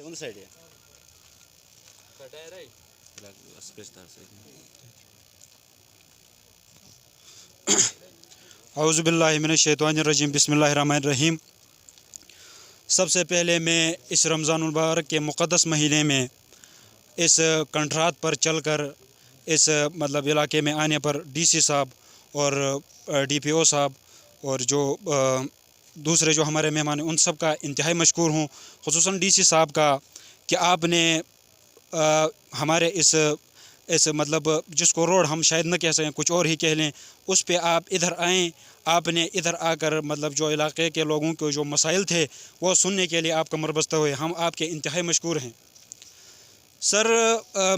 ಒಂದು ಸೈಡ್ औज़ु बिल्लाहि मिनश्शैतानिर्रजीम बिस्मिल्लाहिर्रहमानिर्रहीम। सबसे पहले मैं इस रमज़ानुल मुबारक के मुक़द्दस महीने में इस कंट्रात पर चलकर इस मतलब इलाके में आने पर डीसी साहब और डीपीओ साहब और जो दूसरे जो हमारे मेहमान हैं उन सब का इंतहाई मशकूर हूँ, ख़ुसूसन डीसी साहब का कि आपने हमारे इस मतलब जिसको रोड हम शायद न कह सकें, कुछ और ही कह लें, उस पे आप इधर आएँ। आपने इधर आकर मतलब जो इलाके के लोगों के जो मसाइल थे वो सुनने के लिए आप कमर बस्ता हुए, हम आपके इंतहाई मशकूर हैं। सर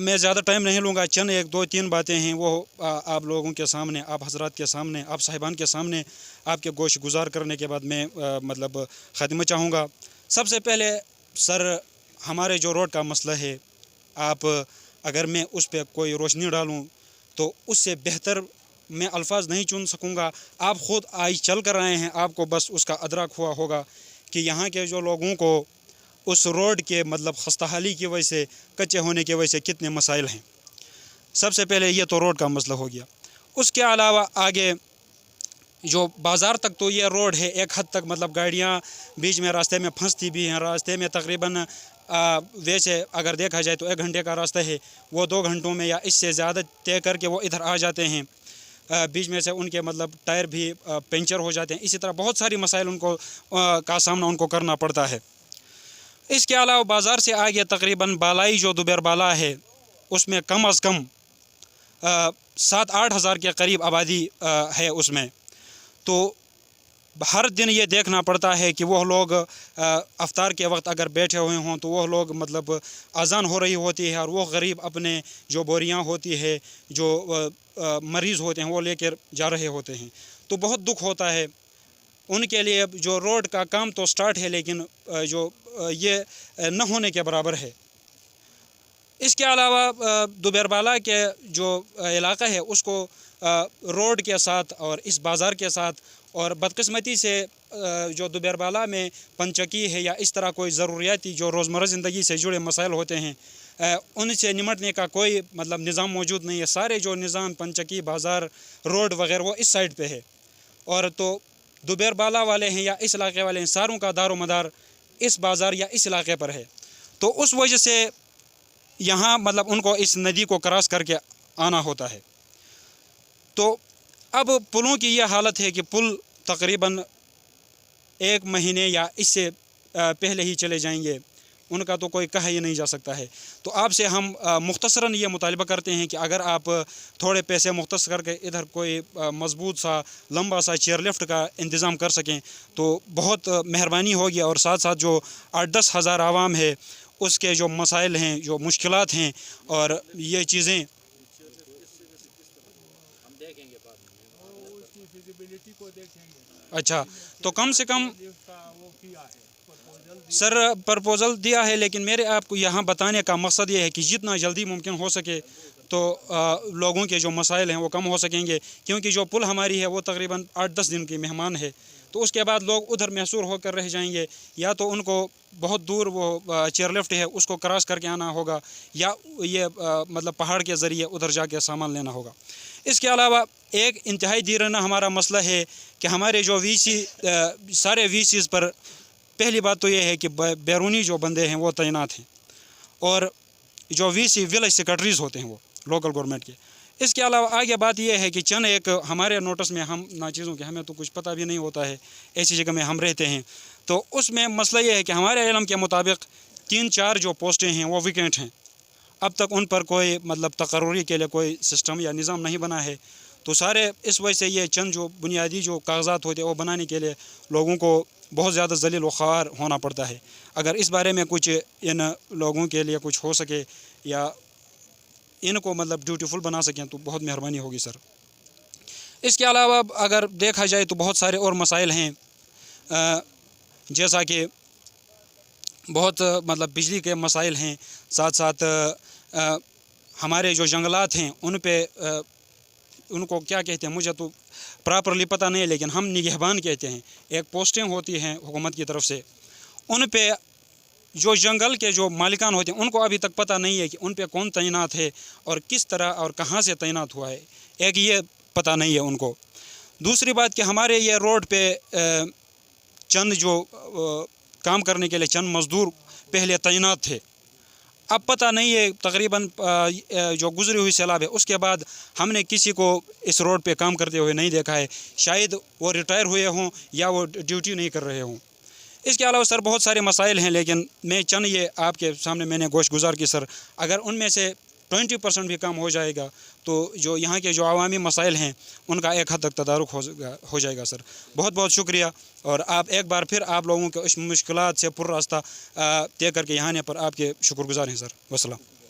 मैं ज़्यादा टाइम नहीं लूँगा, चंद 1 2 3 बातें हैं वो आप लोगों के सामने, आप हजरात के सामने, आप साहिबान के सामने आपके गोश गुजार करने के बाद मैं मतलब ख़त्म चाहूँगा। सबसे पहले सर हमारे जो रोड का मसला है, आप अगर मैं उस पर कोई रोशनी डालूँ तो उससे बेहतर मैं अल्फाज नहीं चुन सकूँगा। आप ख़ुद आज चल कर आए हैं, आपको बस उसका अदराक हुआ होगा कि यहाँ के जो लोगों को उस रोड के मतलब खस्ताहाली की वजह से, कच्चे होने की वजह से कितने मसाइल हैं। सबसे पहले ये तो रोड का मसला हो गया। उसके अलावा आगे जो बाज़ार तक तो ये रोड है एक हद तक, मतलब गाड़ियाँ बीच में रास्ते में फंसती भी हैं। रास्ते में तकरीबन वैसे अगर देखा जाए तो 1 घंटे का रास्ता है, वो 2 घंटों में या इससे ज़्यादा तय करके वो इधर आ जाते हैं। बीच में से उनके मतलब टायर भी पंचर हो जाते हैं। इसी तरह बहुत सारी मसाइल उनको का सामना उनको करना पड़ता है। इसके अलावा बाज़ार से आगे तकरीबन बालाई जो दुबेर बाला है उसमें कम अज़ कम 7-8 हज़ार के करीब आबादी है उसमें। तो हर दिन ये देखना पड़ता है कि वह लोग अफ्तार के वक्त अगर बैठे हुए हों तो वह लोग मतलब अज़ान हो रही होती है और वो गरीब अपने जो बोरियां होती है, जो मरीज़ होते हैं वो लेकर जा रहे होते हैं। तो बहुत दुख होता है उनके लिए। जो रोड का काम तो स्टार्ट है लेकिन जो ये न होने के बराबर है। इसके अलावा दुबेरबाला के जो इलाका है उसको रोड के साथ और इस बाज़ार के साथ और बदकिस्मती से जो दुबेरबाला में पंचकी है या इस तरह कोई ज़रूरियाती जो रोज़मर्रा ज़िंदगी से जुड़े मसाइल होते हैं उनसे निमटने का कोई मतलब निज़ाम मौजूद नहीं है। सारे जो निज़ाम पंचकी, बाज़ार, रोड वगैरह वो इस साइड पे है। और तो दुबेरबाला वाले हैं या इस इलाके वाले हैं, सारों का दारो मदार इस बाज़ार या इस इलाके पर है। तो उस वजह से यहाँ मतलब उनको इस नदी को क्रॉस करके आना होता है। तो अब पुलों की यह हालत है कि पुल तकरीबन 1 महीने या इससे पहले ही चले जाएंगे, उनका तो कोई कहा ही नहीं जा सकता है। तो आपसे हम मुख्तसरन ये मुतालबा करते हैं कि अगर आप थोड़े पैसे मुख्तस करके इधर कोई मजबूत सा लंबा सा चेयर लिफ्ट का इंतज़ाम कर सकें तो बहुत मेहरबानी होगी। और साथ साथ जो 8-10 हज़ार आवाम है उसके जो मसाइल हैं, जो मुश्किलात हैं और ये चीज़ें अच्छा, तो कम से कम सर प्रपोज़ल दिया है, लेकिन मेरे आपको यहाँ बताने का मकसद ये है कि जितना जल्दी मुमकिन हो सके तो लोगों के जो मसाइल हैं वो कम हो सकेंगे। क्योंकि जो पुल हमारी है वो तकरीबन 8-10 दिन की मेहमान है, तो उसके बाद लोग उधर महसूर होकर रह जाएंगे। या तो उनको बहुत दूर वो चेयर लिफ्ट है उसको क्रॉस करके आना होगा या ये मतलब पहाड़ के ज़रिए उधर जाके सामान लेना होगा। इसके अलावा एक इंतहाई दीराना हमारा मसला है कि हमारे जो वीसी सारे वीसीज़ पर पहली बात तो ये है कि बैरूनी जो बंदे हैं वो तैनात हैं और जो वीसी विलेज सेक्रेटरीज़ होते हैं वो लोकल गवर्नमेंट के। इसके अलावा आगे बात यह है कि चंद एक हमारे नोटिस में हम ना चीज़ों के हमें तो कुछ पता भी नहीं होता है, ऐसी जगह में हम रहते हैं। तो उसमें मसला ये है कि हमारे इल्म के मुताबिक 3-4 जो पोस्टें हैं वो विकेंट हैं। अब तक उन पर कोई मतलब तकर्री के लिए कोई सिस्टम या निज़ाम नहीं बना है। तो सारे इस वजह से ये चंद जो बुनियादी जो कागजात होते हैं वो बनाने के लिए लोगों को बहुत ज़्यादा ज़लील व ख़वार होना पड़ता है। अगर इस बारे में कुछ इन लोगों के लिए कुछ हो सके या इनको मतलब ब्यूटीफुल बना सकें तो बहुत मेहरबानी होगी सर। इसके अलावा अगर देखा जाए तो बहुत सारे और मसाइल हैं, जैसा कि बहुत मतलब बिजली के मसाइल हैं, साथ साथ हमारे जो जंगलात हैं उन पे उनको क्या कहते हैं मुझे तो प्रॉपरली पता नहीं, लेकिन हम निगहबान कहते हैं। एक पोस्टें होती हैं हुकूमत की तरफ से, उन पे जो जंगल के जो मालिकान होते हैं उनको अभी तक पता नहीं है कि उन पे कौन तैनात है और किस तरह और कहाँ से तैनात हुआ है, एक ये पता नहीं है उनको। दूसरी बात कि हमारे ये रोड पे चंद जो काम करने के लिए चंद मज़दूर पहले तैनात थे, अब पता नहीं है तकरीबन जो गुजरी हुई सैलाब है उसके बाद हमने किसी को इस रोड पे काम करते हुए नहीं देखा है। शायद वो रिटायर हुए हों या वो ड्यूटी नहीं कर रहे हों। इसके अलावा सर बहुत सारे मसाइल हैं, लेकिन मैं चंद ये आपके सामने मैंने गोश गुजार की सर, अगर उनमें से 20% भी कम हो जाएगा तो जो यहाँ के जो अवामी मसाइल हैं उनका एक हद तक तदारुक हो जाएगा सर। बहुत बहुत शुक्रिया, और आप एक बार फिर आप लोगों के इस मुश्किलात से पुर रास्ता तय करके यहाँ आने पर आपके शुक्रगुजार हैं सर। वस्सलाम।